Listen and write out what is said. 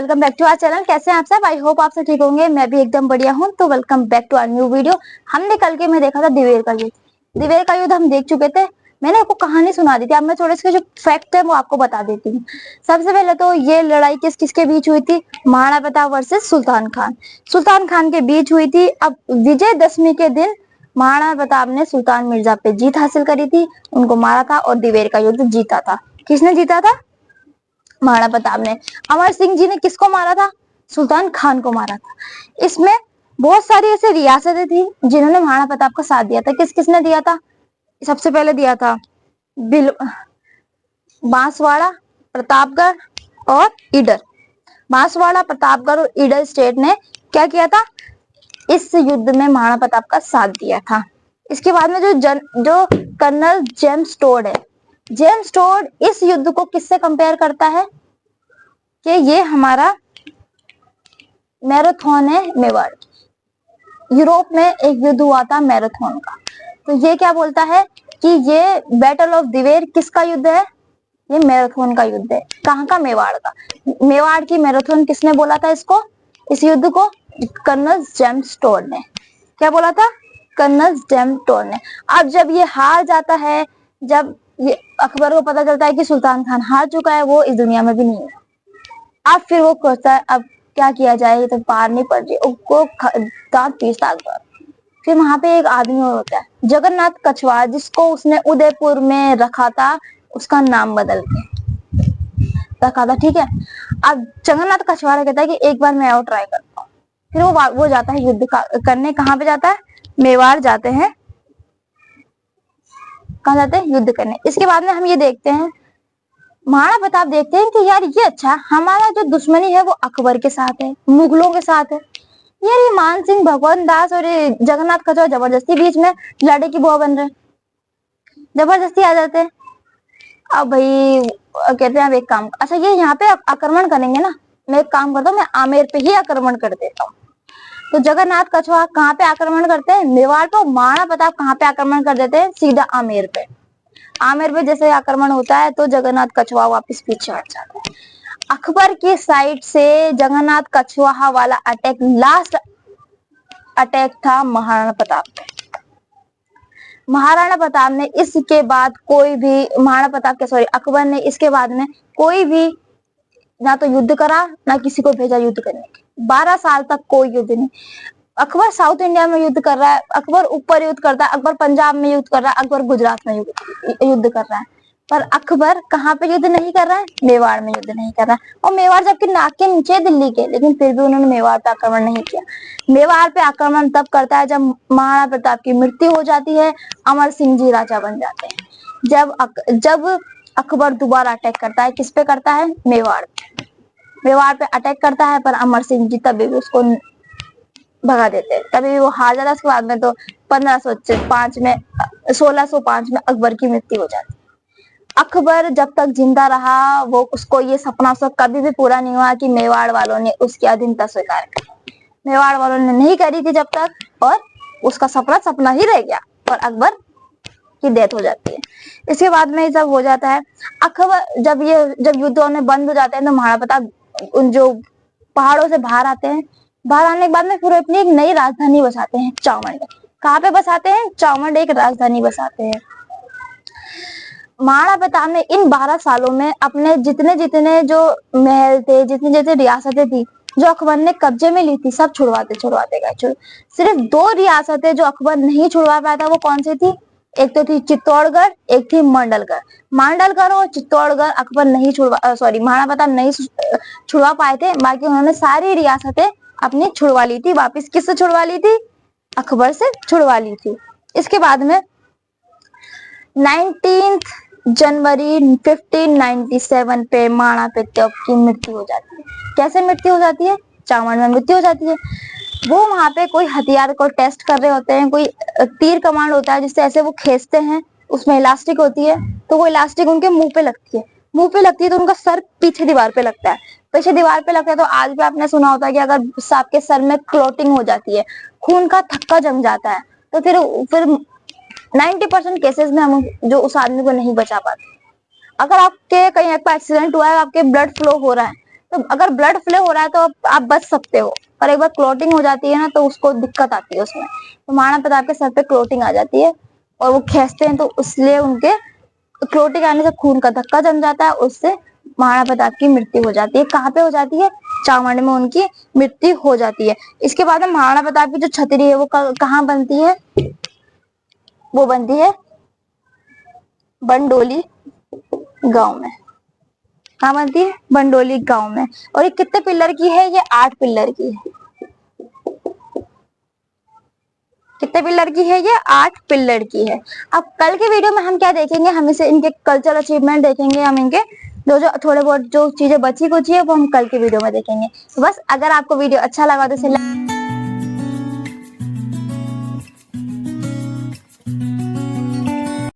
Welcome back to our channel. कैसे हैं आप सब? आई होप आप सब ठीक होंगे। मैं भी एकदम बढ़िया हूं। तो welcome back to our new video. हमने कल के में देखा था दिवेर का युद्ध। दिवेर का युद्ध हम देख चुके थे। मैंने आपको कहानी सुना दी थी। अब मैं थोड़े इसके जो फैक्ट है वो आपको बता देती हूँ। सबसे पहले तो ये लड़ाई किस किसके बीच हुई थी? महाराणा प्रताप वर्सेस सुल्तान खान। सुल्तान खान के बीच हुई थी। अब विजयदशमी के दिन महाराणा प्रताप ने सुल्तान मिर्जा पे जीत हासिल करी थी, उनको मारा था और दिवेर का युद्ध जीता था। किसने जीता था? महाराणा प्रताप ने। अमर सिंह जी ने किसको मारा था? सुल्तान खान को मारा था। इसमें बहुत सारी ऐसी रियासतें थी जिन्होंने महाराणा प्रताप का साथ दिया था। किस किसने दिया था? सबसे पहले दिया था बांसवाड़ा, प्रतापगढ़ और ईडर। बांसवाड़ा, प्रतापगढ़ और ईडर स्टेट ने क्या किया था? इस युद्ध में महाराणा प्रताप का साथ दिया था। इसके बाद में जो कर्नल जेम्स टोड है, जेम्स टोड इस युद्ध को किससे कंपेयर करता है कि ये हमारा मैराथन है मेवाड़। यूरोप में एक युद्ध हुआ था मैराथन का। तो ये क्या बोलता है कि ये बैटल ऑफ दिवेर किसका युद्ध है? ये मैराथन का युद्ध है। कहाँ का? मेवाड़ का। मेवाड़ की मैराथन किसने बोला था इसको, इस युद्ध को? कर्नल जेम्स टोड ने। क्या बोला था? कर्नल जेम्स टोड ने। अब जब ये हार जाता है, जब ये अकबर को पता चलता है कि सुल्तान खान हार चुका है, वो इस दुनिया में भी नहीं है। अब फिर वो कहता है अब क्या किया जाए, ये तो पार नहीं पड़ रही। उसको दांत पीसता अकबर। फिर वहां पे एक आदमी और होता है जगन्नाथ कछवाहा, जिसको उसने उदयपुर में रखा था, उसका नाम बदल के रखा था। ठीक है। अब जगन्नाथ कछवाहा कहता है कि एक बार मैं और ट्राई करता हूँ। फिर वो जाता है युद्ध करने। कहाँ पे जाता है? मेवाड़ जाते हैं। कहाँ जाते हैं? युद्ध करने। इसके बाद में हम ये देखते हैं, महाराणा प्रताप देखते हैं कि यार ये अच्छा, हमारा जो दुश्मनी है वो अकबर के साथ है, मुगलों के साथ है। यार ये मान सिंह, भगवंत दास और ये जगन्नाथ कछवाहा जबरदस्ती बीच में लड़े की बुआ बन रहे, जबरदस्ती आ जाते हैं। अब भाई कहते हैं अब एक काम, अच्छा ये यहाँ पे आक्रमण करेंगे ना, मैं एक काम करता हूँ, मैं आमेर पे ही आक्रमण कर देता हूँ। तो जगन्नाथ कछवाहा कहाँ पे आक्रमण करते हैं? मेवाड़ पे। महाराणा प्रताप कहाँ पे आक्रमण कर देते हैं? सीधा आमेर पे। आमेर पे जैसे आक्रमण होता है तो जगन्नाथ कछवाहा वापस पीछे हट जाता है। अकबर की साइड से जगन्नाथ कछवाहा वाला अटैक लास्ट अटैक था महाराणा प्रताप पे। महाराणा प्रताप ने इसके बाद कोई भी, महाराणा प्रताप के सॉरी अकबर ने इसके बाद में कोई भी ना तो युद्ध करा, ना किसी को भेजा युद्ध करने के। 12 साल तक कोई युद्ध नहीं। अकबर साउथ इंडिया में युद्ध कर रहा है, अकबर ऊपर युद्ध करता है, अकबर पंजाब में युद्ध कर रहा है, अकबर गुजरात में युद्ध कर रहा है। पर अकबर कहाँ पे युद्ध नहीं कर रहा है? मेवाड़ में युद्ध नहीं कर रहा है। और मेवाड़ जबकि नाक के नीचे दिल्ली के, लेकिन फिर भी उन्होंने मेवाड़ पे आक्रमण नहीं किया। मेवाड़ पे आक्रमण तब करता है जब महाराणा प्रताप की मृत्यु हो जाती है, अमर सिंह जी राजा बन जाते हैं। जब अकबर दोबारा अटैक करता है, किस पे करता है? मेवाड़ पे। मेवाड़ पे अटैक करता है, पर अमर सिंह जी तभी भी उसको भगा देते हैं, तभी भी वो हार जाता है। उसके बाद में तो 1605 में अकबर की मृत्यु हो जाती है। अकबर जब तक जिंदा रहा, वो उसको ये सपना उसका कभी भी पूरा नहीं हुआ कि मेवाड़ वालों ने उसकी अधीनता स्वीकार की। मेवाड़ वालों ने नहीं करी थी जब तक, और उसका सपना सपना ही रह गया, और अकबर की डेथ हो जाती है। इसके बाद में जब हो जाता है अकबर, जब युद्ध में बंद हो जाते हैं, तो महाराणा प्रताप उन जो पहाड़ों से बाहर आते हैं। बाहर आने के बाद में फिर अपनी एक नई राजधानी बसाते हैं, चावंड। कहाँ पे बसाते हैं? चावंड एक राजधानी बसाते हैं। महाराणा प्रताप ने इन 12 सालों में अपने जितने जितने जो महल थे, जितनी जितनी रियासतें थी जो अकबर ने कब्जे में ली थी, सब छुड़वाते गए। सिर्फ 2 रियासतें जो अकबर नहीं छुड़वा पाया था, वो कौन सी थी? एक तो थी चित्तौड़गढ़, एक थी मंडलगढ़। मंडलगढ़ और चित्तौड़गढ़ अकबर नहीं महाराणा प्रताप नहीं छुड़वा पाए थे। बाकी उन्होंने सारी रियासतें अपनी छुड़वा ली थी वापिस। किससे छुड़वा ली थी? अकबर से छुड़वा ली थी। इसके बाद में 19 जनवरी 1597 पे महाराणा प्रताप की मृत्यु हो जाती है। कैसे मृत्यु हो जाती है? चावंड में मृत्यु हो जाती है। वो वहां पे कोई हथियार को टेस्ट कर रहे होते हैं, कोई तीर कमांड होता है जिससे ऐसे वो खींचते हैं, उसमें इलास्टिक होती है, तो वो इलास्टिक उनके मुंह पे लगती है। मुंह पे लगती है तो उनका सर पीछे दीवार पे लगता है। पीछे दीवार पे लगता है तो आज भी आपने सुना होता है कि अगर सांप के सर में क्लोटिंग हो जाती है, खून का थक्का जम जाता है, तो फिर 90% केसेस में हम जो उस आदमी को नहीं बचा पाते। अगर आपके कहीं एक्सीडेंट हुआ है, आपके ब्लड फ्लो हो रहा है, तो अगर ब्लड फ्लो हो रहा है तो आप बच सकते हो, पर एक बार क्लोटिंग हो जाती है ना तो उसको दिक्कत आती है उसमें। तो महाराणा प्रताप के सर पे क्लोटिंग आ जाती है और वो खींचते हैं, तो इसलिए उनके क्लोटिंग आने से खून का धक्का जम जाता है, उससे महाराणा प्रताप की मृत्यु हो जाती है। कहाँ पे हो जाती है? चावंड में उनकी मृत्यु हो जाती है। इसके बाद में महाराणा प्रताप की जो छतरी है वो कहाँ बनती है? वो बनती है बंडोली गांव में। कहाँ बनती है? बंडोली गांव में। और ये कितने पिलर की है? ये 8 पिलर की है। कितने पिलर की है? ये 8 पिलर की है। अब कल के वीडियो में हम क्या देखेंगे? हम इसे इनके कल्चर अचीवमेंट देखेंगे, हम इनके जो जो थोड़े बहुत जो चीजें बची कुछ है वो हम कल के वीडियो में देखेंगे। तो बस अगर आपको वीडियो अच्छा लगा तो इसे